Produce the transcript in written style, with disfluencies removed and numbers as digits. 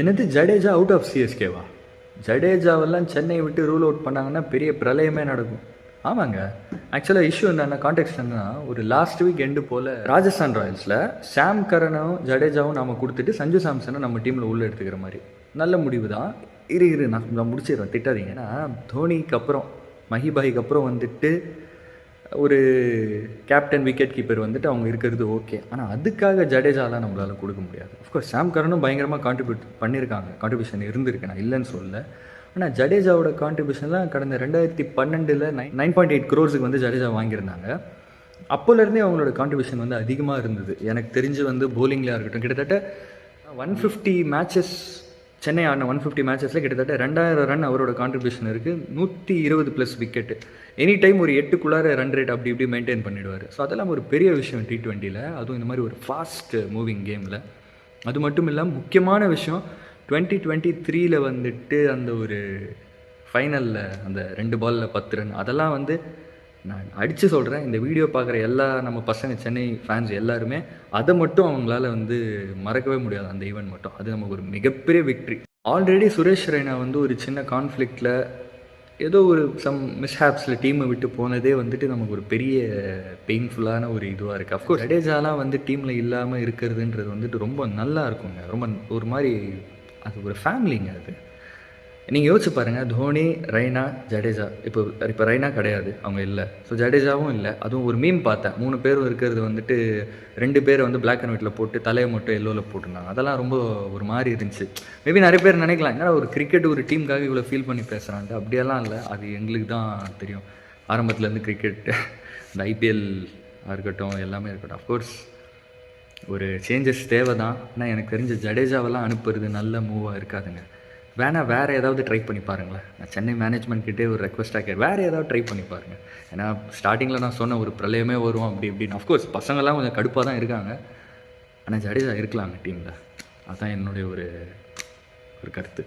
என்னது Jadeja out of சிஎஸ்கேவா? ஜடேஜாவெல்லாம் Chennai விட்டு rule out பண்ணாங்கன்னா பெரிய பிரளயமே நடக்கும். ஆமாங்க. ஆக்சுவலாக இஷ்யூ என்னென்ன கான்டெக்ட் என்னன்னா, ஒரு லாஸ்ட் வீக் எண்டு போல் ராஜஸ்தான் ராயல்ஸில் சாம் கரனும் ஜடேஜாவும் நம்ம கொடுத்துட்டு சஞ்சு சாம்சனை நம்ம டீமில் உள்ளே எடுத்துக்கிற மாதிரி நல்ல முடிவு தான். இரு நான் முடிச்சிடுறேன், திட்டாதீங்க. ஏன்னா தோனிக்கு அப்புறம் மஹிபாய்க்கு அப்புறம் வந்துட்டு ஒரு கேப்டன் விக்கெட் கீப்பர் வந்துட்டு அவங்க இருக்கிறது ஓகே. ஆனால் அதுக்காக ஜடேஜாலாம் நம்மளால் கொடுக்க முடியாது. அஃப்கோர்ஸ் சாம் கரனும் பயங்கரமாக கான்ட்ரிபியூஷன் இருந்திருக்கு, நான் இல்லைன்னு சொல்லலை. ஆனால் ஜடேஜாவோட கான்ட்ரிபியூஷன்லாம் கடந்த 2012 9.8 crores வந்து ஜடேஜா வாங்கியிருந்தாங்க. அப்போலேருந்தே அவங்களோட கான்ட்ரிபியூஷன் வந்து அதிகமாக இருந்தது. எனக்கு தெரிஞ்சு வந்து போலிங்லேயே இருக்கட்டும், கிட்டத்தட்ட 150 மேட்சஸ் சென்னை ஆடின 150 மேட்சஸில் கிட்டத்தட்ட 2000 ரன் அவரோட கான்ட்ரிபியூஷன் இருக்குது. 120+ விக்கெட்டு, எனி டைம் ஒரு 8க்குள்ளார ரன் ரேட் அப்படி இப்படி மெயின்டைன் பண்ணிவிடுவார். ஸோ அதெல்லாம் ஒரு பெரிய விஷயம் T20யில், அதுவும் இந்த மாதிரி ஒரு ஃபாஸ்ட் மூவிங் கேமில். அது மட்டும் இல்லாமல் முக்கியமான விஷயம் 2023 வந்துட்டு அந்த ஒரு ஃபைனலில் அந்த 2 பாலில் 10 ரன், அதெல்லாம் வந்து நான் அடித்து சொல்கிறேன். இந்த வீடியோ பார்க்குற எல்லா நம்ம பசங்க சென்னை ஃபேன்ஸ் எல்லாருமே அதை மட்டும் அவங்களால வந்து மறக்கவே முடியாது, அந்த ஈவெண்ட் மட்டும். அது நமக்கு ஒரு மிகப்பெரிய விக்ட்ரி. ஆல்ரெடி சுரேஷ் ரெய்னா வந்து ஒரு சின்ன கான்ஃப்ளிக்டில் ஏதோ ஒரு சம் மிஸ்ஹேப்ஸில் டீமை விட்டு போனதே வந்துட்டு நமக்கு ஒரு பெரிய பெயின்ஃபுல்லான ஒரு இதுவாக இருக்குது. அஃப்கோர்ஸ் ஜடேஜாலாம் வந்து டீமில் இல்லாமல் இருக்கிறதுன்றது வந்துட்டு ரொம்ப நல்லா இருக்குங்க. ரொம்ப ஒரு மாதிரி அது ஒரு ஃபேமிலிங்க. அது நீங்கள் யோசிச்சு பாருங்கள், தோனி, ரெய்னா, ஜடேஜா. இப்போ ரெய்னா கிடையாது, அவங்க இல்லை. ஸோ ஜடேஜாவும் இல்லை. அதுவும் ஒரு மீம் பார்த்தேன், 3 பேரும் இருக்கிறது வந்துட்டு 2 பேரை வந்து பிளாக் அண்ட் ஒயிட்டில் போட்டு தலையை மட்டும் எல்லோவில் போட்டிருந்தாங்க. அதெல்லாம் ரொம்ப ஒரு மாதிரி இருந்துச்சு. மேபி நிறைய பேர் நினைக்கலாம், ஏன்னா ஒரு கிரிக்கெட் ஒரு டீமுக்காக இவ்வளோ ஃபீல் பண்ணி பேசுகிறான்ட்டு. அப்படியெல்லாம் இல்லை, அது எங்களுக்கு தான் தெரியும். ஆரம்பத்துலேருந்து கிரிக்கெட், இந்த ஐபிஎல் இருக்கட்டும், எல்லாமே இருக்கட்டும். அஃப்கோர்ஸ் ஒரு சேஞ்சஸ் தேவை தான். ஆனால் எனக்கு தெரிஞ்ச ஜடேஜாவெல்லாம் அனுப்புறது நல்ல மூவாக இருக்காதுங்க. வேறு ஏதாவது ட்ரை பண்ணி பாருங்களேன். நான் சென்னை மேனேஜ்மெண்ட் கிட்டே ஒரு ரெக்வஸ்ட்டாக வேறு ஏதாவது ட்ரை பண்ணி பாருங்கள். ஏன்னா ஸ்டார்டிங்கில் நான் சொன்ன ஒரு பிரளயமே வரும் அப்படி இப்படின்னு. அஃப்கோர்ஸ் பசங்கள்லாம் கொஞ்சம் கடுப்பாக தான் இருக்காங்க, ஆனால் ஜடேஜா இருக்கலாங்க டீமில். அதுதான் என்னுடைய ஒரு கருத்து.